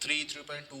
3, 3.2,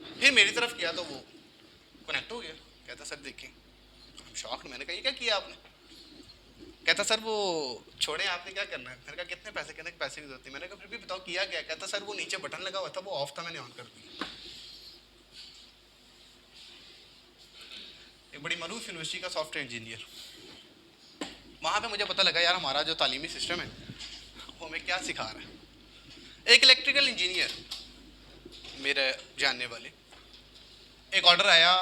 پھر میری طرف کیا تو وہ کنیکٹ ہو گیا. کہتا سر دیکھیں. شاک. میں نے کہا یہ کیا کیا آپ نے؟ کہتا سر وہ چھوڑیں آپ نے کیا کرنا ہے. میں نے کہا کتنے پیسے؟ کہنے کے پیسے کی ضرورت تھی. میں نے کہا پھر بھی بتاؤ کیا کیا. کہتا سر وہ نیچے بٹن لگا ہوا تھا وہ آف تھا میں نے آن کر دیا. ایک بڑی معروف یونیورسٹی کا سافٹ ویئر انجینئر. وہاں پہ مجھے پتہ لگا یار ہمارا جو تعلیمی سسٹم ہے وہ ہمیں کیا سکھا رہا ہے. ایک الیکٹریکل انجینئر میرے جاننے والے, ایک آرڈر آیا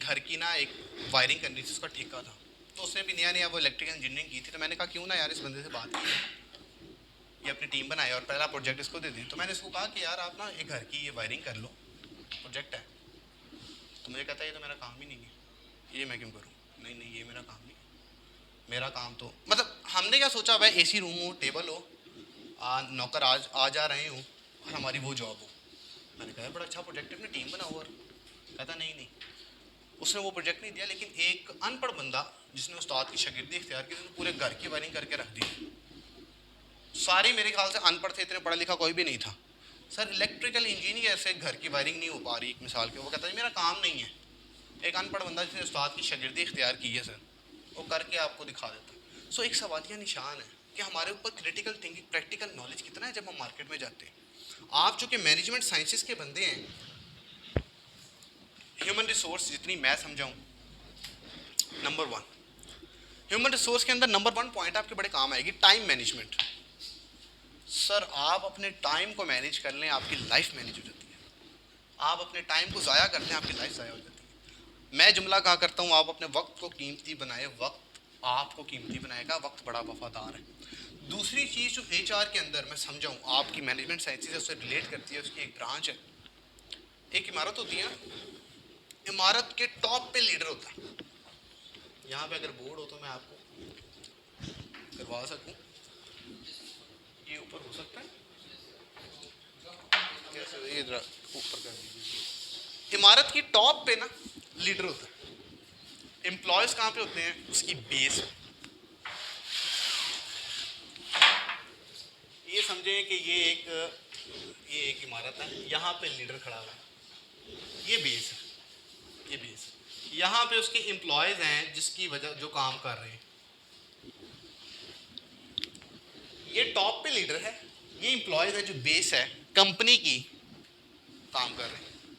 گھر کی نا ایک وائرنگ کرنی تھی, اس کا ٹھیکہ تھا. تو اس نے بھی نیا وہ الیکٹریکل انجینئرنگ کی تھی. تو میں نے کہا کیوں نہ یار اس بندے سے بات کی, یہ اپنی ٹیم بنائے اور پہلا پروجیکٹ اس کو دے دیں. تو میں نے اس کو کہا کہ یار آپ نا ایک گھر کی یہ وائرنگ کر لو, پروجیکٹ ہے. تو مجھے کہتا ہے یہ تو میرا کام ہی نہیں ہے, یہ میں کیوں کروں. نہیں نہیں یہ میرا کام نہیں ہے. میرا کام تو مطلب ہم نے کیا سوچا بھائی اے سی روم ہو, ٹیبل ہو, نوکر آ جا رہے ہوں اور ہماری وہ جاب ہو. میں نے کہا بڑا اچھا پروجیکٹ ہے, اپنی ٹیم بنا ہوا. کہتا نہیں اس نے وہ پروجیکٹ نہیں دیا, لیکن ایک ان پڑھ بندہ جس نے استاد کی شاگردی اختیار کی, پورے گھر کی وائرنگ کر کے رکھ دی. ساری میرے خیال سے ان پڑھ تھے, اتنے پڑھا لکھا کوئی بھی نہیں تھا. سر الیکٹریکل انجینئر سے گھر کی وائرنگ نہیں ہو پا رہی ایک مثال کے, وہ کہتا ہے میرا کام نہیں ہے. ایک ان پڑھ بندہ جس نے استاد کی شاگردی اختیار کی ہے سر, وہ کر کے آپ کو دکھا دیتا ہے. سو ایک سوالیہ نشان ہے کہ ہمارے اوپر کریٹیکل تھنکنگ, پریکٹیکل نالج کتنا ہے جب ہم مارکیٹ میں جاتے ہیں. آپ چونکہ مینجمنٹ سائنسز کے بندے ہیں, ہیومن ریسورس جتنی میں سمجھاؤں, نمبر 1 ہیومن ریسورس کے اندر نمبر 1 پوائنٹ آپ کے بڑے کام آئے گی, ٹائم مینجمنٹ. سر آپ اپنے ٹائم کو مینیج کر لیں, آپ کی لائف مینیج ہو جاتی ہے. آپ اپنے ٹائم کو ضائع کرتے ہیں, آپ کی لائف ضائع ہو جاتی ہے. میں جملہ کہا کرتا ہوں آپ اپنے وقت کو قیمتی بنائے, وقت آپ کو قیمتی بنائے گا, وقت بڑا وفادار ہے. دوسری چیز جو ایچ آر کے اندر میں سمجھاؤں آپ کی مینجمنٹ سائنسز ہے اس سے ریلیٹ کرتی ہے, اس کی ایک برانچ ہے. ایک عمارت ہوتی ہے, عمارت کے ٹاپ پہ لیڈر ہوتا ہے. یہاں پہ اگر بورڈ ہو تو میں آپ کو کروا سکوں, یہ اوپر ہو سکتا ہے کیسے, یہ ذرا اوپر کر دیجیے. عمارت کی ٹاپ پہ نا لیڈر ہوتا ہے. امپلائیز کہاں پہ ہوتے ہیں, اس کی بیس. یہ سمجھیں کہ یہ ایک عمارت ہے, یہاں پہ لیڈر کھڑا ہوا ہے, یہ بیس ہے, یہ بیس. یہاں پہ اس کے امپلائیز ہیں جس کی وجہ جو کام کر رہے ہیں. یہ ٹاپ پہ لیڈر ہے, یہ امپلائیز ہے جو بیس ہے کمپنی کی, کام کر رہے ہیں.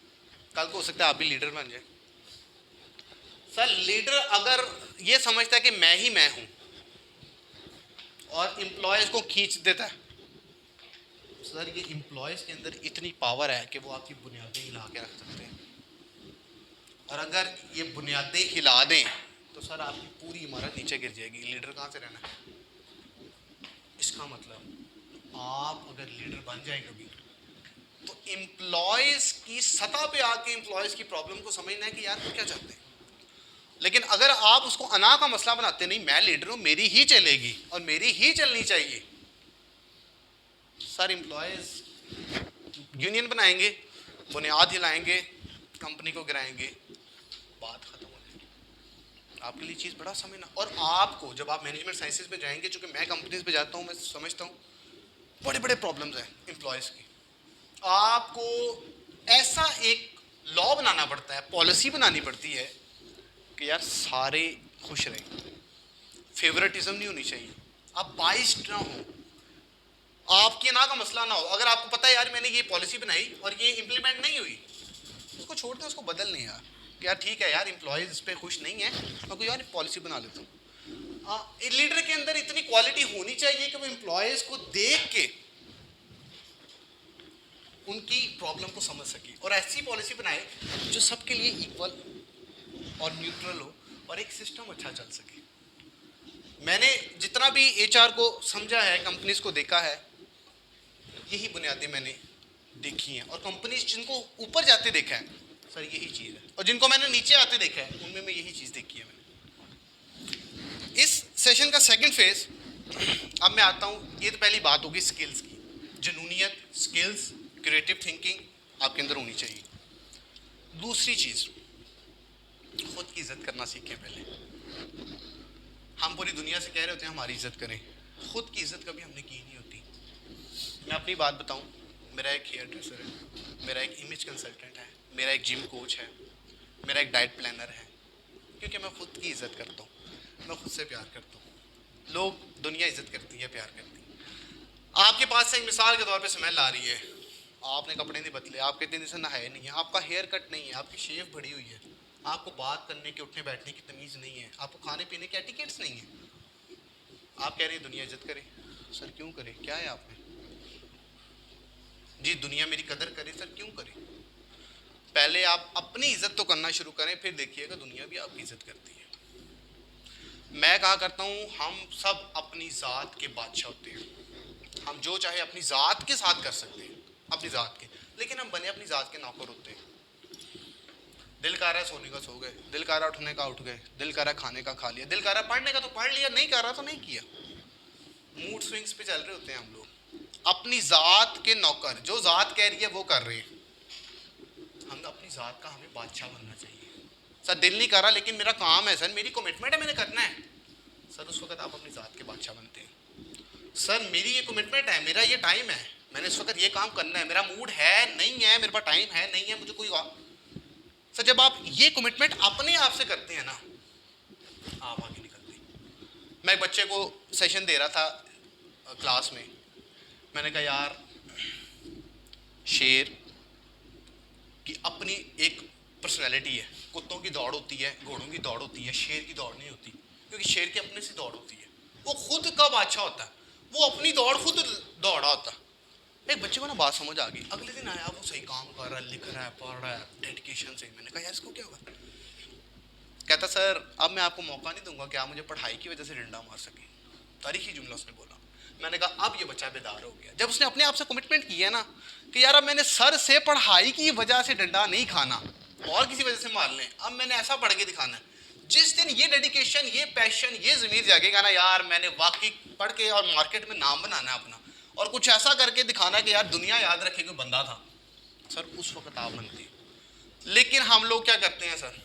کل کو ہو سکتا ہے آپ بھی لیڈر بن جائیں. سر لیڈر اگر یہ سمجھتا ہے کہ میں ہی میں ہوں اور امپلائیز کو کھینچ دیتا ہے, سر یہ امپلائیز کے اندر اتنی پاور ہے کہ وہ آپ کی بنیادیں ہلا کے رکھ سکتے ہیں. اور اگر یہ بنیادیں ہلا دیں تو سر آپ کی پوری عمارت نیچے گر جائے گی. لیڈر کہاں سے رہنا ہے؟ اس کا مطلب آپ اگر لیڈر بن جائیں کبھی تو امپلائیز کی سطح پہ آ کے امپلائیز کی پرابلم کو سمجھنا ہے کہ یار وہ کیا چاہتے ہیں. لیکن اگر آپ اس کو انا کا مسئلہ بناتے نہیں, میں لیڈر ہوں میری ہی چلے گی اور میری ہی چلنی چاہیے, سر امپلائیز یونین بنائیں گے, بنیاد ہلائیں گے, کمپنی کو گرائیں گے, بات ختم ہو جائے گی. آپ کے لیے چیز بڑا سمجھنا. اور آپ کو جب آپ مینجمنٹ سائنسز پہ جائیں گے, چونکہ میں کمپنیز پہ جاتا ہوں, میں سمجھتا ہوں بڑے بڑے پرابلمز ہیں امپلائیز کی. آپ کو ایسا ایک لا بنانا پڑتا ہے, پالیسی بنانی پڑتی ہے کہ یار سارے خوش رہیں, فیورٹزم نہیں ہونی چاہیے, آپ بائسڈ نہ ہوں, آپ کی نا کا مسئلہ نہ ہو. اگر آپ کو پتہ ہے یار میں نے یہ پالیسی بنائی اور یہ امپلیمنٹ نہیں ہوئی, اس کو چھوڑ دیں, اس کو بدل نہیں یار, کہ یار ٹھیک ہے یار امپلائیز اس پہ خوش نہیں ہیں, میں کوئی اور پالیسی بنا لیتا ہوں. لیڈر کے اندر اتنی کوالٹی ہونی چاہیے کہ وہ امپلائیز کو دیکھ کے ان کی پرابلم کو سمجھ سکے اور ایسی پالیسی بنائے جو سب کے لیے ایکول اور نیوٹرل ہو اور ایک سسٹم اچھا چل سکے. میں نے جتنا بھی ایچ آر کو سمجھا ہے, کمپنیز کو دیکھا ہے, یہی بنیادیں میں نے دیکھی ہیں. اور کمپنیز جن کو اوپر جاتے دیکھا ہے سر یہی چیز ہے, اور جن کو میں نے نیچے آتے دیکھا ہے ان میں یہی چیز دیکھی ہے میں نے. اس سیشن کا سیکنڈ فیز اب میں آتا ہوں. یہ تو پہلی بات ہوگی سکلز کی, جنونیت, سکلز, کریٹو تھنکنگ آپ کے اندر ہونی چاہیے. دوسری چیز, خود کی عزت کرنا سیکھیں. پہلے ہم پوری دنیا سے کہہ رہے ہوتے ہیں ہماری عزت کریں, خود کی عزت کبھی ہم نے کی نہیں ہوتی. میں اپنی بات بتاؤں, میرا ایک ہیئر ڈریسر ہے, میرا ایک امیج کنسلٹنٹ ہے, میرا ایک جم کوچ ہے, میرا ایک ڈائٹ پلانر ہے, کیونکہ میں خود کی عزت کرتا ہوں, میں خود سے پیار کرتا ہوں. لوگ دنیا عزت کرتی ہے, پیار کرتی ہے. آپ کے پاس سے ایک مثال کے طور پہ اسمیل آ رہی ہے, آپ نے کپڑے نہیں بدلے, آپ کے اتنے دن سے نہائے نہیں ہیں, آپ کا ہیئر کٹ نہیں ہے, آپ کی شیو بڑھی ہوئی ہے, آپ کو بات کرنے کی اٹھنے بیٹھنے کی تمیز نہیں ہے, آپ کو کھانے پینے کے ایٹیکیٹس نہیں ہیں, آپ کہہ رہے ہیں دنیا عزت کرے. سر کیوں کرے, کیا ہے آپ میں؟ جی دنیا میری قدر کرے, سر کیوں کرے؟ پہلے آپ اپنی عزت تو کرنا شروع کریں, پھر دیکھیے گا دنیا بھی آپ کی عزت کرتی ہے. میں کہا کرتا ہوں ہم سب اپنی ذات کے بادشاہ ہوتے ہیں, ہم جو چاہے اپنی ذات کے ساتھ کر سکتے ہیں, اپنی ذات کے, لیکن ہم بنے اپنی ذات کے نوکر ہوتے ہیں. دل کر رہا ہے سونے کا سو گئے, دل کر رہا اٹھنے کا اٹھ گئے, دل کر رہا کھانے کا کھا لیا, دل کر رہا پڑھنے کا تو پڑھ لیا, نہیں کر رہا تو نہیں کیا. موڈ سوئنگس پہ چل رہے ہوتے ہیں ہم لوگ, اپنی ذات کے نوکر, جو ذات کہہ رہی ہے وہ کر رہے ہیں. ہم اپنی ذات کا, ہمیں بادشاہ بننا چاہیے. سر دل نہیں کر رہا لیکن میرا کام ہے, سر میری کمٹمنٹ ہے, میں نے کرنا ہے. سر اس وقت آپ اپنی ذات کے بادشاہ بنتے ہیں. سر میری یہ کمٹمنٹ ہے, میرا یہ ٹائم ہے, میں نے اس وقت یہ کام کرنا ہے, میرا موڈ ہے نہیں ہے, میرے پاس ٹائم ہے نہیں ہے, مجھے کوئی. سر جب آپ یہ کمٹمنٹ اپنے آپ سے کرتے ہیں نا, آپ آگے نکلتے ہیں. میں ایک بچے کو سیشن دے رہا تھا کلاس میں, میں نے کہا یار شیر کی اپنی ایک پرسنالٹی ہے, کتوں کی دوڑ ہوتی ہے, گھوڑوں کی دوڑ ہوتی ہے, شیر کی دوڑ نہیں ہوتی, کیونکہ شیر کی اپنے سے دوڑ ہوتی ہے, وہ خود کا بادشاہ ہوتا ہے, وہ اپنی دوڑ خود دوڑا ہوتا ہے. ایک بچے کو نا بات سمجھ آ گئی, اگلے دن آیا, وہ صحیح کام کر رہا ہے, لکھ رہا ہے, پڑھ رہا ہے ڈیڈیکیشن سے. میں نے کہا یار اس کو کیا ہوا؟ کہتا سر اب میں آپ کو موقع نہیں دوں گا کہ آپ مجھے پڑھائی کی وجہ سے ڈنڈا مار سکیں. تاریخی جملہ اس نے بولا. میں نے کہا اب یہ بچہ بیدار ہو گیا, جب اس نے اپنے آپ سے کمٹمنٹ کی ہے نا کہ یار اب میں نے سر سے پڑھائی کی وجہ سے ڈنڈا نہیں کھانا, اور کسی وجہ سے مار لیں, اب میں نے ایسا پڑھ کے دکھانا ہے. جس دن یہ ڈیڈیکیشن, یہ پیشن, یہ ضمیر جاگے گا نا, یار میں نے واقعی پڑھ کے اور مارکیٹ میں نام بنانا ہے اپنا, اور کچھ ایسا کر کے دکھانا کہ یار دنیا یاد رکھے کہ بندہ تھا, سر اس وقت آپ بنتے ہیں. لیکن ہم لوگ کیا کرتے ہیں سر,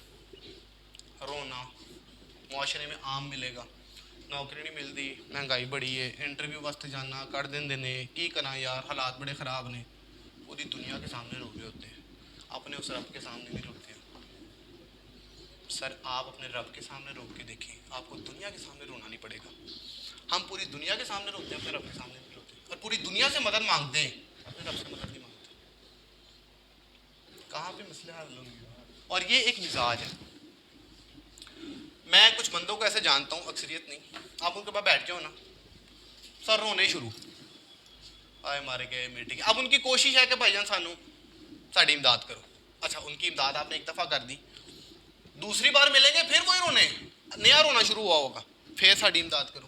رونا, معاشرے میں عام ملے گا, نوکری نہیں ملتی, مہنگائی بڑی ہے, انٹرویو واسطے جانا, کر دن دینے کی کرنا, یار حالات بڑے خراب نے. پوری دنیا کے سامنے رو رہے ہوتے ہیں, اپنے اس رب کے سامنے نہیں روتے ہیں. سر آپ اپنے رب کے سامنے رو کے دیکھیں, آپ کو دنیا کے سامنے رونا نہیں پڑے گا. ہم پوری دنیا کے سامنے روتے ہیں, اپنے رب کے سامنے نہیں روتے, اور پوری دنیا سے مدد مانگتے ہیں, اپنے رب سے مدد نہیں مانگتے. کہاں پہ مسئلہ حل ہوں گے. اور یہ ایک مزاج ہے. میں کچھ بندوں کو ایسے جانتا ہوں, اکثریت نہیں, آپ ان کے پاس بیٹھ جاؤ نا, سر رونے شروع, آئے مارے گئے میٹنگ. اب ان کی کوشش ہے کہ بھائی جان سانو ساڑی امداد کرو. اچھا ان کی امداد آپ نے ایک دفعہ کر دی, دوسری بار ملیں گے پھر وہی رونے, نیا رونا شروع ہوا ہوگا, پھر ساڑی امداد کرو.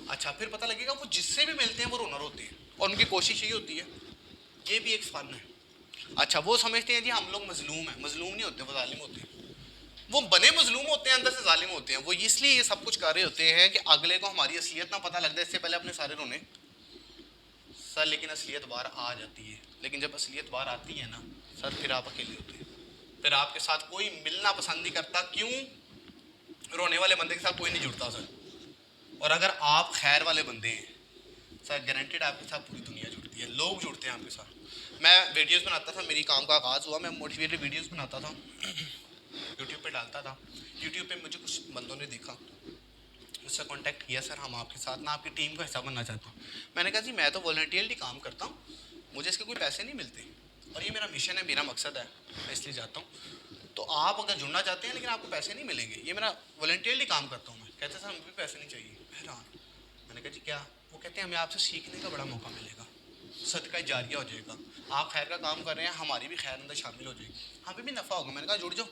اچھا پھر پتہ لگے گا وہ جس سے بھی ملتے ہیں وہ رونا روتے ہیں, اور ان کی کوشش یہی ہوتی ہے. یہ بھی ایک فن ہے. اچھا وہ سمجھتے ہیں جی ہم لوگ مظلوم ہیں, مظلوم نہیں ہوتے, وہ ظالم ہوتے ہیں. وہ بنے مظلوم ہوتے ہیں, اندر سے ظالم ہوتے ہیں. وہ اس لیے یہ سب کچھ کر رہے ہوتے ہیں کہ اگلے کو ہماری اصلیت نہ پتہ لگ جائے, اس سے پہلے اپنے سارے رونے. سر لیکن اصلیت بار آ جاتی ہے, لیکن جب اصلیت بار آتی ہے نا سر, پھر آپ اکیلے ہوتے ہیں, پھر آپ کے ساتھ کوئی ملنا پسند نہیں کرتا. کیوں؟ رونے والے بندے کے ساتھ کوئی نہیں جڑتا سر. اور اگر آپ خیر والے بندے ہیں سر, گارنٹیڈ آپ کے ساتھ پوری دنیا جڑتی ہے, لوگ جڑتے ہیں آپ کے ساتھ. میں ویڈیوز بناتا تھا, میری کام کا آغاز ہوا, میں موٹیویٹڈ ویڈیوز بناتا تھا, یوٹیوب پہ ڈالتا تھا. یوٹیوب پہ مجھے کچھ بندوں نے دیکھا, مجھ سے کانٹیکٹ کیا, سر ہم آپ کے ساتھ نا آپ کی ٹیم کا حصہ بننا چاہتے ہیں. میں نے کہا جی میں تو والنٹیئرلی کام کرتا ہوں, مجھے اس کے کوئی پیسے نہیں ملتے, اور یہ میرا مشن ہے, میرا مقصد ہے, میں اس لیے جاتا ہوں. تو آپ اگر جڑنا چاہتے ہیں لیکن آپ کو پیسے نہیں ملیں گے, یہ میرا والنٹیئرلی کام کرتا ہوں میں. کہتے ہیں سر ہمیں بھی پیسے نہیں چاہیے. حیران. میں نے کہا جی کیا؟ وہ کہتے ہیں ہمیں آپ سے سیکھنے کا بڑا موقع ملے گا, صدقہ جاریہ ہو جائے گا, آپ خیر کا کام کر رہے ہیں, ہماری بھی خیر اندر شامل ہو جائے گی, ہمیں بھی نفع ہوگا. میں نے کہا جڑ جاؤ.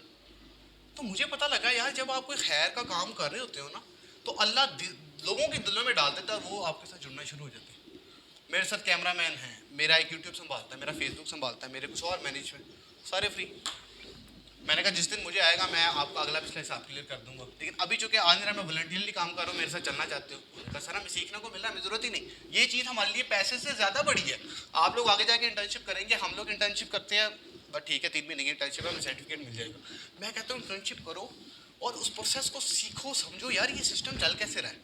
تو مجھے پتہ لگا یار جب آپ کوئی خیر کا کام کر رہے ہوتے ہو نا تو اللہ لوگوں کے دلوں میں ڈال دیتا ہے, وہ آپ کے ساتھ جڑنا شروع ہو جاتے ہیں. میرے ساتھ کیمرہ مین ہیں, میرا ایک یوٹیوب سنبھالتا ہے, میرا فیس بک سنبھالتا ہے, میرے کچھ اور مینجمنٹ, سارے فری. میں نے کہا جس دن مجھے آئے گا میں آپ کا اگلا پچھلا حساب کلیئر کر دوں گا, لیکن ابھی چونکہ آج میرا میں والنٹیئرلی کام کر رہا ہوں, میرے ساتھ چلنا چاہتے ہو. میں نے کہا سر ہمیں سیکھنے کو مل رہا ہے, ہمیں ضرورت ہی نہیں, یہ چیز ہمارے لیے پیسے سے زیادہ بڑی ہے. آپ لوگ آگے جا کے انٹرنشپ کریں گے, ہم لوگ انٹرنشپ کرتے ہیں, بس ٹھیک ہے 3 مہینے کی انٹرنشپ ہے, ہمیں سرٹیفکیٹ مل جائے گا. میں کہتا ہوں انٹرنشپ کرو اور اس پروسیس کو سیکھو, سمجھو یار یہ سسٹم چل کیسے رہا ہے.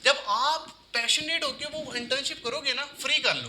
جب آپ پیشنیٹ ہو کے وہ انٹرنشپ کرو گے نا, فری کر لو,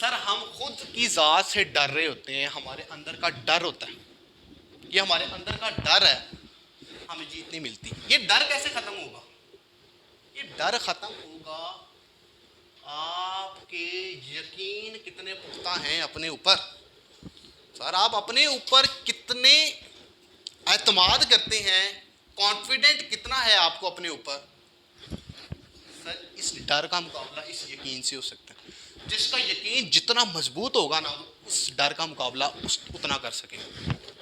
سر ہم خود کی ذات سے ڈر رہے ہوتے ہیں, ہمارے اندر کا ڈر ہوتا ہے, یہ ہمارے اندر کا ڈر ہے, ہمیں جیت نہیں ملتی. یہ ڈر کیسے ختم ہوگا؟ یہ ڈر ختم ہوگا آپ کے یقین کتنے پختہ ہیں اپنے اوپر. سر آپ اپنے اوپر کتنے اعتماد کرتے ہیں, کانفیڈنٹ کتنا ہے آپ کو اپنے اوپر. سر اس ڈر کا مقابلہ اس یقین سے ہو سکتا ہے. جس کا یقین جتنا مضبوط ہوگا نا, اس ڈر کا مقابلہ اتنا کر سکے.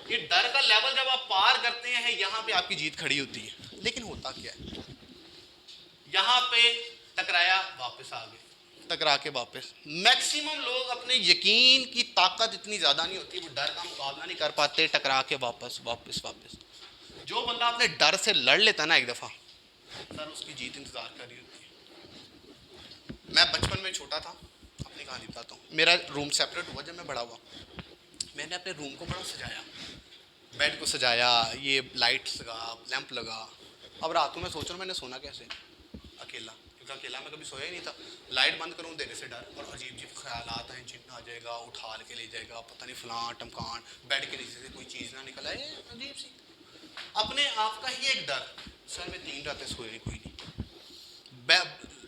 یہ ڈر کا لیول جب آپ پار کرتے ہیں, یہاں پہ آپ کی جیت کھڑی ہوتی ہے. لیکن ہوتا کیا ہے, یہاں پہ ٹکرایا واپس آ گئے, ٹکرا کے واپس. میکسیمم لوگ اپنے یقین کی طاقت اتنی زیادہ نہیں ہوتی, وہ ڈر کا مقابلہ نہیں کر پاتے, ٹکرا کے واپس واپس واپس. جو بندہ اپنے ڈر سے لڑ لیتا ہے نا ایک دفعہ, سر اس کی جیت انتظار کر رہی ہوتی ہے. میں بچپن میں چھوٹا تھا, اپنی کہانی بتاتا ہوں. میرا روم سیپریٹ ہوا جب میں بڑا ہوا. میں نے اپنے روم کو بڑا سجایا, بیڈ کو سجایا, یہ لائٹس لگا, لیمپ لگا. اب راتوں میں سوچ رہا ہوں میں نے سونا کیسے اکیلا, کیونکہ اکیلا میں کبھی سویا ہی نہیں تھا. لائٹ بند کروں دینے سے ڈر, اور عجیب عجیب خیالات ہیں, جن آ جائے گا, اٹھا کے لے جائے گا, پتہ نہیں فلاں ٹمکان, بیڈ کے نیچے سے کوئی چیز نہ نکل آئے, عجیب سی اپنے آپ کا ہی ایک ڈر. سر میں 3 راتیں سوئے کوئی نہیں.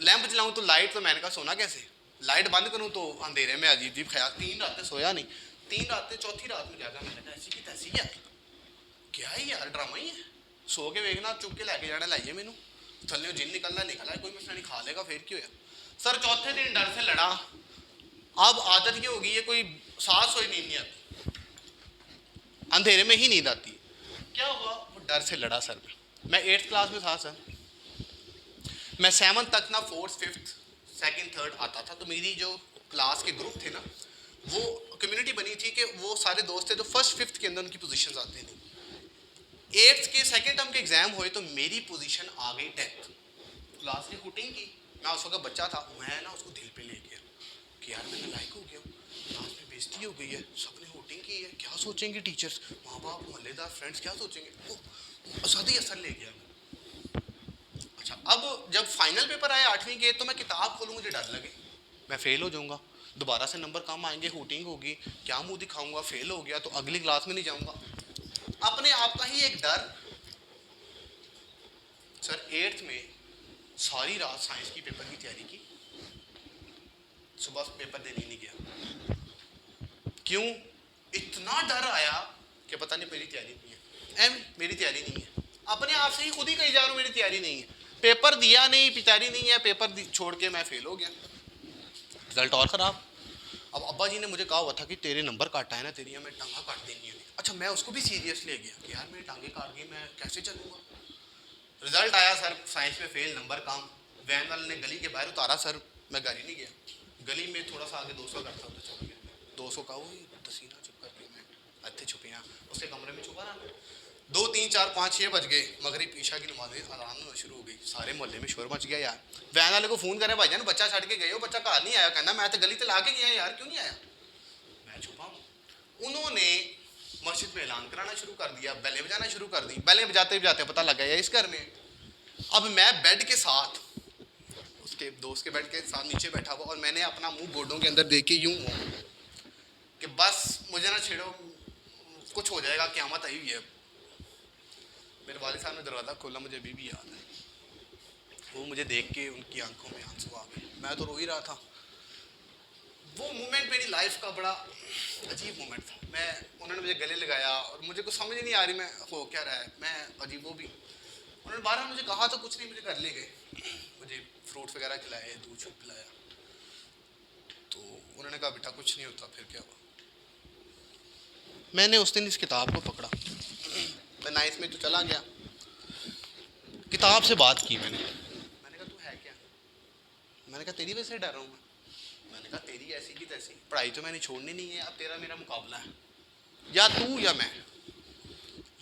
لیمپ جلاؤں تو لائٹ, تو میں نے کہا سونا کیسے, لائٹ بند کروں تو اندھیرے میں عجیب عجیب خیال. 3 راتیں سویا نہیں. 3 راتیں, چوتھی رات میں جاگا, میں نے کہا ایسی کی تیسی کیا ہے یار, ڈرامہ ہی ہے. سو کے ویکنا, چپ کے لے کے جانا لائیے مینوں, تھلے جن نکلنا نکلا ہے, کوئی مسئلہ نہیں, کھا لے گا, پھر کیا ہوا. سر چوتھے دن ڈر سے لڑا. اب عادت یہ ہوگی ہے, کوئی سانس سوئی نیند نہیں آتی, اندھیرے میں ہی نیند آتی. کیا ہوا, وہ ڈر سے لڑا. سر میں 8th کلاس میں تھا. سر میں 7th تک نا 4th 5th 2nd 3rd آتا تھا. تو میری جو کلاس کے گروپ تھے نا, وہ کمیونٹی بنی تھی کہ وہ سارے دوست تھے, تو 1st 5th کے اندر ان کی پوزیشنز آتے تھے. 8th کے 2nd ٹرم کے ایگزام ہوئے تو میری پوزیشن آ گئی 10th. کلاس کی ہوٹنگ کی, میں اس وقت بچہ تھا, میں نا اس کو دل پہ لے گیا کہ یار میں لائق ہو گیا ہوں, کلاس میں بےزتی ہو گئی ہے, سب نے ہوٹنگ کی ہے, کیا سوچیں گے ٹیچرس, ماں باپ, محلے دار, فرینڈس کیا سوچیں گے. وہ اساتذی اثر لے گیا. اچھا, اب جب فائنل پیپر آئے 8ویں کے, تو میں کتاب کھولوں, مجھے ڈر لگے میں فیل ہو جاؤں گا, دوبارہ سے نمبر کم آئیں گے, ہوٹنگ ہوگی, کیا منہ دکھاؤں گا, فیل ہو گیا تو اگلی کلاس میں نہیں جاؤں گا. اپنے آپ کا ہی ایک ڈر. سر 8th میں ساری رات سائنس کی پیپر کی تیاری کی, صبح پیپر دینے نہیں گیا. کیوں؟ اتنا ڈر آیا کہ پتہ نہیں میری تیاری نہیں ہے, میری تیاری نہیں ہے. اپنے آپ سے ہی خود ہی کہی جا رہا ہوں میری تیاری نہیں ہے. پیپر دیا نہیں, تیاری نہیں ہے, پیپر چھوڑ کے میں فیل ہو گیا. رزلٹ اور خراب. اب ابا جی نے مجھے کہا ہوا تھا کہ تیرے نمبر کاٹا ہے نا, تیری ہمیں ٹانگیں کاٹ دینی ہے. اچھا, میں اس کو بھی سیریس لے گیا کہ یار میری ٹانگیں کاٹ گئی, میں کیسے چلوں گا. رزلٹ آیا سر سائنس میں فیل, نمبر کم. وین والے نے گلی کے باہر اتارا. سر میں گھر ہی نہیں گیا, گلی میں تھوڑا سا آگے 200 کرتا تو چل گیا. 200 کا وہی تسینہ چپ کر کے میں اتنے چھپیاں اس کے کمرے میں چھپا رہا. 2 3 4 5 6 بج گئے, مغرب عشاء کی نمازیں آرام ہونا شروع ہو گئی. سارے محلے میں شور مچ گیا. یار وین والے کو فون کرے, بھائی جان بچہ چھڈ کے گئے ہو, بچہ گھر نہیں آیا. کہنا میں تو گلی تے لا کے گیا یار, کیوں نہیں آیا. میں چھپا ہوں. انہوں نے مسجد میں اعلان کرانا شروع کر دیا, بیلیں بجانا شروع کر دی. بیلیں بجاتے بجاتے پتہ لگ گیا اس گھر میں. اب میں بیڈ کے ساتھ, اس کے دوست کے بیڈ کے ساتھ نیچے بیٹھا ہوا, اور میں نے اپنا منہ گوڈوں کے اندر دیکھ کے یوں ہوں کہ بس مجھے نہ چھیڑو, کچھ ہو جائے گا, قیامت آئی ہوئی ہے. میرے والد صاحب نے دروازہ کھولا, مجھے ابھی بھی یاد ہے. وہ مجھے دیکھ کے ان کی آنکھوں میں آنسو آ گئے. میں تو رو ہی رہا تھا. وہ مومنٹ میری لائف کا بڑا عجیب مومنٹ تھا. انہوں نے مجھے گلے لگایا, اور مجھے کچھ سمجھ نہیں آ رہی میں ہو کیا رہا ہے. میں عجیب, وہ بھی انہوں نے بارہ مجھے کہا تو کچھ نہیں, مجھے گھر لے گئے, مجھے فروٹ وغیرہ کھلائے, دودھ شودھ پلایا. تو انہوں نے کہا بیٹا کچھ نہیں ہوتا. پھر کیا ہوا, میں نے اس دن اس کتاب کو پکڑا. میں 9th میں تو چلا گیا, کتاب سے بات کی. میں نے کہا تو ہے کیا. میں نے کہا تیری وجہ سے ڈر رہا ہوں. میں نے کہا تیری ایسی کی تیسی, پڑھائی تو میں نے چھوڑنی نہیں ہے, اب تیرا میرا مقابلہ ہے, یا تو یا میں.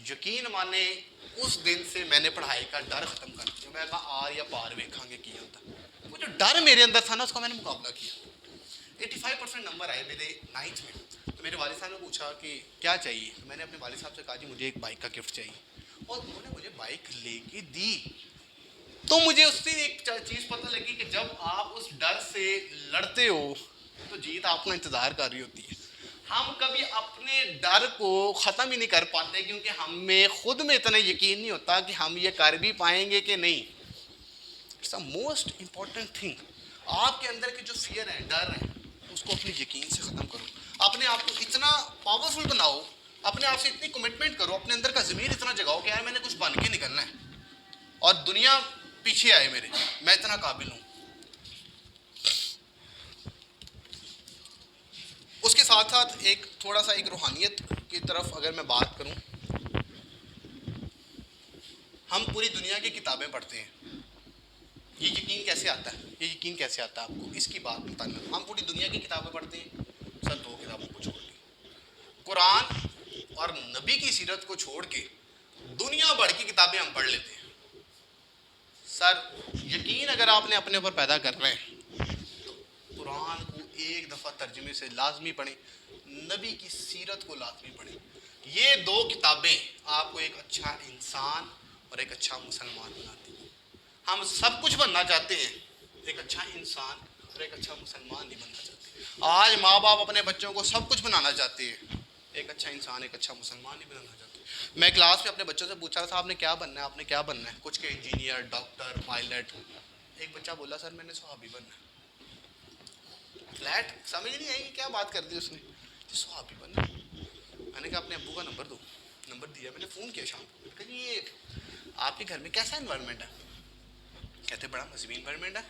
یقین مانے اس دن سے میں نے پڑھائی کا ڈر ختم کر دیا. میں کہا آر یا پار ویکھاں گے کیا ہوتا. وہ جو ڈر میرے اندر تھا نا, اس کا میں نے مقابلہ کیا. 85% نمبر آئے میرے 9th میں. تو میرے والد صاحب نے پوچھا کہ کیا چاہیے. میں نے اپنے والد صاحب سے کہا جی مجھے ایک بائک کا گفٹ چاہیے, اور انہوں نے مجھے بائک لے کے دی. تو مجھے اس سے ایک چیز پتہ لگی کہ جب آپ اس ڈر سے لڑتے ہو تو جیت آپ کا انتظار کر رہی ہوتی ہے. ہم کبھی اپنے ڈر کو ختم ہی نہیں کر پاتے کیونکہ ہمیں خود میں اتنا یقین نہیں ہوتا کہ ہم یہ کر بھی پائیں گے کہ نہیں. It's a most important thing. آپ کے اندر کے جو فیئر ہے, ڈر ہے, اس کو اپنے یقین سے ختم کرو. اپنے آپ کو اتنا پاورفل بناؤ, اپنے آپ سے اتنی کمٹمنٹ کرو, اپنے اندر کا ضمیر اتنا جگاؤ کہ یار میں نے کچھ بن کے نکلنا ہے اور دنیا پیچھے آئے میرے, میں اتنا قابل ہوں. اس کے ساتھ ساتھ ایک تھوڑا سا ایک روحانیت کی طرف اگر میں بات کروں, ہم پوری دنیا کی کتابیں پڑھتے ہیں. یہ یقین کیسے آتا ہے, یہ یقین کیسے آتا ہے آپ کو, اس کی بات بتانا. ہم پوری دنیا کی کتابیں پڑھتے ہیں سر, 2 کتابوں کو چھوڑ کے, قرآن اور نبی کی سیرت کو چھوڑ کے دنیا بھر کی کتابیں ہم پڑھ لیتے ہیں. سر یقین اگر آپ نے اپنے اوپر پیدا کر رہے ہیں تو قرآن کو ایک دفعہ ترجمے سے لازمی پڑھیں, نبی کی سیرت کو لازمی پڑھیں. یہ 2 کتابیں آپ کو ایک اچھا انسان اور ایک اچھا مسلمان بناتی ہیں. ہم سب کچھ بننا چاہتے ہیں, ایک اچھا انسان اور ایک اچھا مسلمان نہیں بننا چاہتے. آج ماں باپ اپنے بچوں کو سب کچھ بنانا چاہتے ہیں, ایک اچھا انسان ایک اچھا مسلمان نہیں بنانا چاہتے. میں کلاس میں اپنے بچوں سے پوچھا تھا آپ نے کیا بننا ہے, آپ نے کیا بننا ہے, کچھ کے انجینئر, ڈاکٹر, پائلٹ. ایک بچہ بولا سر میں نے صحابی بننا ہے. فلیٹ سمجھ نہیں آئی کیا بات کر دی اس نے, صحابی بننا. میں نے کہا اپنے ابو کا نمبر دو. نمبر دیا, میں نے فون کیا شام کو, کہ یہ آپ کے گھر میں کیسا انوائرمنٹ ہے. کہتے بڑا مذہبی انوائرمنٹ ہے,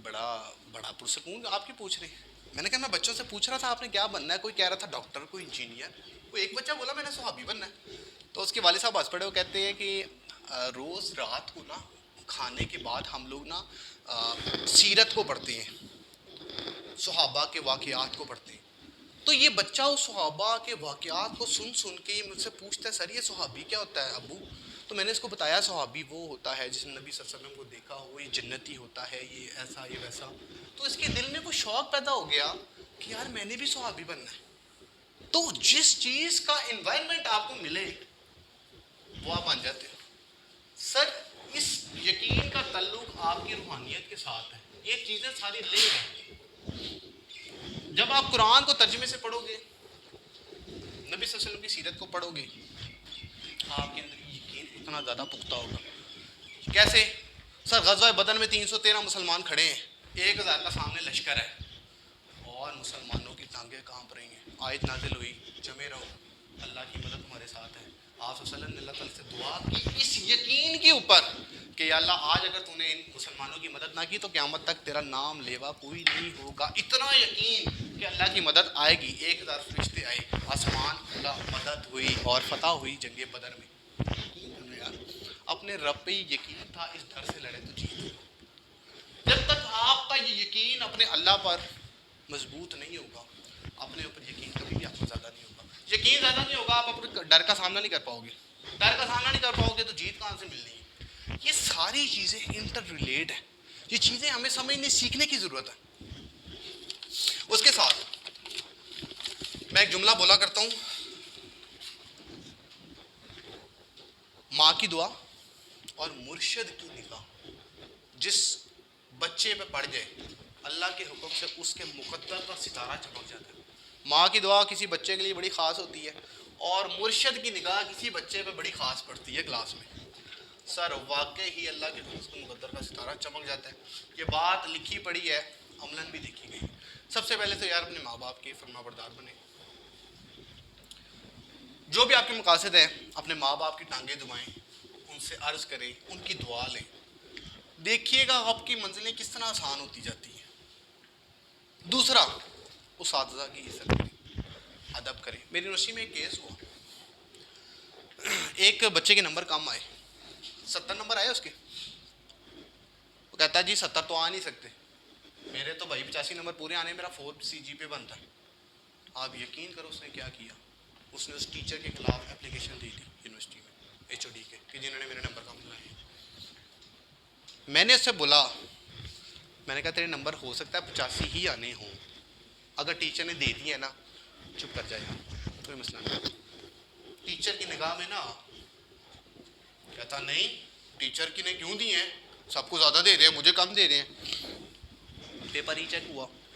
بڑا پرسکون. آپ کی پوچھ رہے ہیں. میں نے کہا میں بچوں سے پوچھ رہا تھا آپ نے کیا بننا ہے, کوئی کہہ رہا تھا ڈاکٹر, کوئی انجینئر, کوئی ایک بچہ بولا میں نے صحابی بننا ہے. تو اس کے والد صاحب ہنس پڑے, وہ کہتے ہیں کہ روز رات کو نا کھانے کے بعد ہم لوگ نا سیرت کو پڑھتے ہیں, صحابہ کے واقعات کو پڑھتے ہیں. تو یہ بچہ اس صحابہ کے واقعات کو سن کے یہ مجھ سے پوچھتا ہے سر یہ صحابی کیا ہوتا ہے ابو. تو میں نے اس کو بتایا صحابی وہ ہوتا ہے جس نے نبی صلی اللہ علیہ وسلم کو دیکھا ہو, یہ جنتی ہوتا ہے, یہ ایسا یہ ویسا. تو اس کے دل میں کوئی شوق پیدا ہو گیا کہ یار میں نے بھی صحابی بننا ہے. تو جس چیز کا انوائرمنٹ آپ کو ملے وہ آپ بن جاتے ہیں. سر اس یقین کا تعلق آپ کی روحانیت کے ساتھ ہے. یہ چیزیں ساری لے رہی ہیں. جب آپ قرآن کو ترجمے سے پڑھو گے, نبی صلی اللہ علیہ وسلم کی سیرت کو پڑھو گے, آپ کے اندر یقین اتنا زیادہ پختہ ہوگا. کیسے سر, غزوہ بدر میں 313 مسلمان کھڑے ہیں, 1000 کا سامنے لشکر ہے اور مسلمانوں کی ٹانگیں کانپ رہی ہیں. آیت نازل ہوئی, جمے رہو, اللہ کی مدد تمہارے ساتھ ہے. آپ صلی اللہ علیہ وسلم نے اللہ تعالیٰ سے دعا کی اس یقین کے اوپر کہ یا اللہ آج اگر تو نے ان مسلمانوں کی مدد نہ کی تو قیامت تک تیرا نام لیوا کوئی نہیں ہوگا. اتنا یقین کہ اللہ کی مدد آئے گی. 1000 فرشتے آئے, آسمان کھلا, مدد ہوئی اور فتح ہوئی جنگ بدر میں. یار اپنے رب پہ یقین تھا, اس ڈر سے لڑے تو جیت. جب تک آپ کا یہ یقین اپنے اللہ پر مضبوط نہیں ہوگا, اپنے اوپر یقین کبھی بھی آپ کو زیادہ نہیں ہوگا. یقین زیادہ نہیں ہوگا, آپ اپنے ڈر کا سامنا نہیں کر پاؤ گے. ڈر کا سامنا نہیں کر پاؤ گے تو جیت کہاں سے ملنی ہے. یہ ساری چیزیں انٹر ریلیٹ ہیں. یہ چیزیں ہمیں سمجھنے سیکھنے کی ضرورت ہے. اس کے ساتھ میں ایک جملہ بولا کرتا ہوں, ماں کی دعا اور مرشد کی نگاہ جس بچے پہ پڑ جائے, اللہ کے حکم سے اس کے مقدر کا ستارہ چمک جاتا ہے. ماں کی دعا کسی بچے کے لیے بڑی خاص ہوتی ہے اور مرشد کی نگاہ کسی بچے پہ بڑی خاص پڑتی ہے کلاس میں. سر واقعی ہی اللہ کے حکم سے مقدر کا ستارہ چمک جاتا ہے. یہ بات لکھی پڑھی ہے, عملاً بھی دیکھی گئی. سب سے پہلے تو یار اپنے ماں باپ کے فرما بردار بنے. جو بھی آپ کے مقاصد ہیں اپنے ماں باپ کی ٹانگیں دبائیں, ان سے عرض کریں, ان کی دعا لیں. دیکھیے گا آپ کی منزلیں کس طرح آسان ہوتی جاتی ہیں. دوسرا, اساتذہ کی عزت کریں, ادب کریں. میری یونیورسٹی میں ایک کیس ہوا, ایک بچے کے نمبر کم آئے, 70 نمبر آئے اس کے. وہ کہتا ہے جی 70 تو آ نہیں سکتے, میرے تو بھائی 85 نمبر پورے آنے, میرا 4 CG پہ بنتا ہے. آپ یقین کرو اس نے کیا کیا, اس نے اس ٹیچر کے خلاف اپلیکیشن دی تھی یونیورسٹی میں, HOD کے, کہ جنہوں نے میرے نمبر کم لائے. میں نے اس سے بولا, میں نے کہا تیرے نمبر ہو سکتا ہے 85 ہی آنے ہوں, اگر ٹیچر نے دے دی ہے نا چپ کر جائے گا, کوئی مسئلہ نہیں. ٹیچر کی نگاہ میں نا کہتا نہیں ٹیچر کی نے کیوں دی ہیں, سب کو زیادہ دے رہے ہیں, مجھے کم دے رہے ہیں. پیپر ہی چیک ہوا,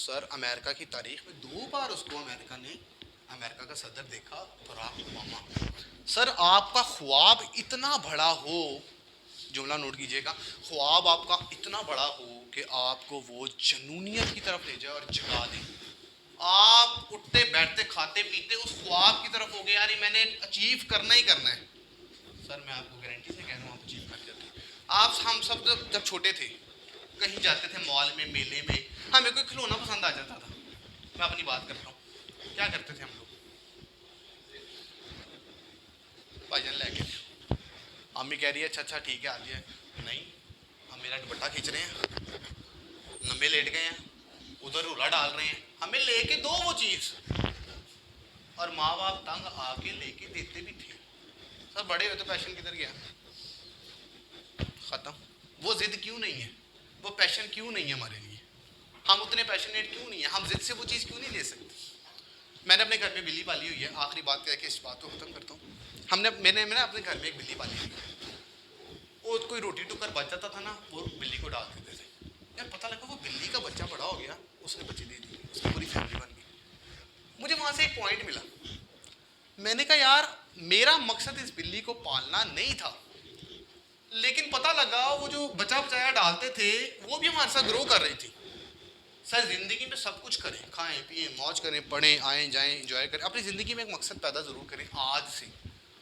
سر امریکہ کی تاریخ میں 2 بار اس کو امریکہ کا صدر دیکھا، براک اوباما. سر آپ کا خواب اتنا بڑا ہو، جملہ نوٹ کیجئے گا، خواب آپ کا اتنا بڑا ہو کہ آپ کو وہ جنونیت کی طرف لے جائے اور جگا دے. آپ اٹھتے بیٹھتے کھاتے پیتے اس خواب کی طرف ہو گئے، یار میں نے اچیو کرنا ہی کرنا ہے. سر میں آپ کو گارنٹی سے کہہ رہا ہوں آپ اچیو کر جاتے ہیں. ہم سب جب چھوٹے تھے کہیں جاتے تھے مال میں، میلے میں، ہمیں کوئی کھلونا پسند آ جاتا تھا. میں اپنی بات کرتا ہوں، کیا کرتے تھے ہم لوگ؟ بھائی جان لے کے، امی کہہ رہی ہے اچھا ٹھیک ہے آ جائے. نہیں، ہم میرا دوپٹہ کھینچ رہے ہیں، لمبے لیٹ گئے ہیں، ادھر رولا ڈال رہے ہیں، ہمیں لے کے دو وہ چیز. اور ماں باپ تنگ آ کے لے کے دیتے بھی تھے. سر بڑے ہوئے تو پیشن کدھر گیا؟ ختم. وہ ضد کیوں نہیں ہے؟ وہ پیشن کیوں نہیں ہے ہمارے لیے؟ ہم اتنے پیشنیٹ کیوں نہیں ہیں؟ ہم ضد سے وہ چیز کیوں نہیں لے سکتے؟ میں نے اپنے گھر میں بلی پالی ہوئی ہے، آخری بات کہہ کے اس بات کو ختم کرتا ہوں. میں نے اپنے گھر میں ایک بلی پالی ہوئی ہے. وہ کوئی روٹی ٹکر بچ جاتا تھا نا، وہ بلی کو ڈال دیتے تھے. یار پتہ لگا وہ بلی کا بچہ بڑا ہو گیا، اس نے بچے دے دی، اس کی پوری فیملی بن گئی. مجھے وہاں سے ایک پوائنٹ ملا. میں نے کہا یار میرا مقصد اس بلی کو پالنا نہیں تھا، لیکن پتہ لگا وہ جو بچہ بچایا ڈالتے تھے وہ بھی ہمارے ساتھ گرو کر رہی تھی. سر زندگی میں سب کچھ کریں، کھائیں پیئیں موج کریں، پڑھیں آئیں جائیں انجوائے کریں، اپنی زندگی میں ایک مقصد پیدا ضرور کریں آج سے،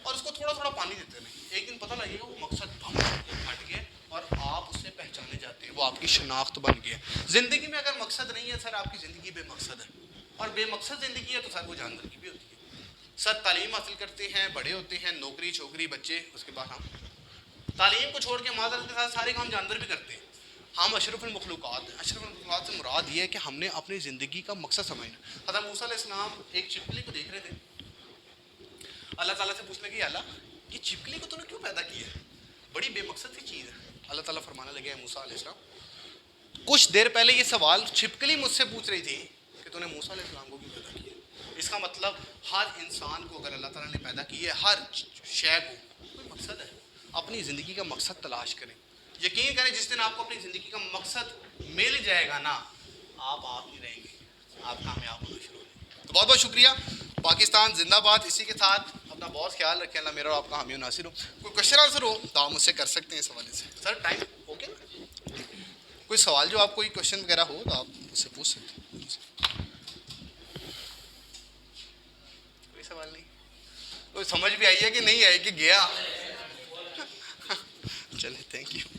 اور اس کو تھوڑا تھوڑا پانی دیتے رہیں. ایک دن پتہ لگے گا وہ مقصد ہٹ گیا اور آپ اس سے پہچانے جاتے ہیں، وہ آپ کی شناخت بن گیا. زندگی میں اگر مقصد نہیں ہے سر، آپ کی زندگی بے مقصد ہے، اور بے مقصد زندگی ہے تو سر وہ جانور کی بھی ہوتی ہے. سر تعلیم حاصل کرتے ہیں، بڑے ہوتے ہیں، نوکری چھوکری بچے، اس کے بعد ہم تعلیم کو چھوڑ کے معذرت کے ساتھ سارے کام جانور بھی کرتے ہیں. ہم اشرف المخلوقات ہیں. اشرف المخلوقات سے مراد یہ ہے کہ ہم نے اپنی زندگی کا مقصد سمجھنا. حضرت موسیٰ علیہ السلام ایک چھپکلی کو دیکھ رہے تھے، اللہ تعالیٰ سے پوچھنے کہ اللہ یہ چھپکلی کو تو نے کیوں پیدا کیا ہے؟ بڑی بے مقصد سی چیز ہے. اللہ تعالیٰ فرمانے لگے موسیٰ علیہ السلام کچھ دیر پہلے یہ سوال چھپکلی مجھ سے پوچھ رہی تھی کہ تو نے موسیٰ علیہ السلام کو کیوں پیدا کیا. اس کا مطلب ہر انسان کو اگر اللہ تعالیٰ نے پیدا کی ہے، ہر شے کو کوئی مقصد ہے. اپنی زندگی کا مقصد تلاش کریں. یقین کریں جس دن آپ کو اپنی زندگی کا مقصد مل جائے گا نا، آپ نہیں رہیں گے، آپ کامیاب ہونا شروع ہو جائیں گے. تو بہت بہت شکریہ. پاکستان زندہ باد. اسی کے ساتھ اپنا بہت خیال رکھیں. اللہ میرا اور آپ کا حامی و ناصر ہو. کوئی کوشچن آنسر ہو تو آپ مجھ سے کر سکتے ہیں اس حوالے سے. سر ٹائم اوکے نا؟ کوئی سوال جو آپ کوئی کوشچن وغیرہ ہو تو آپ مجھ سے پوچھ سکتے ہیں. کوئی سوال نہیں؟ کوئی سمجھ بھی آئی ہے کہ نہیں آئی کہ گیا؟ چلے تھینک یو.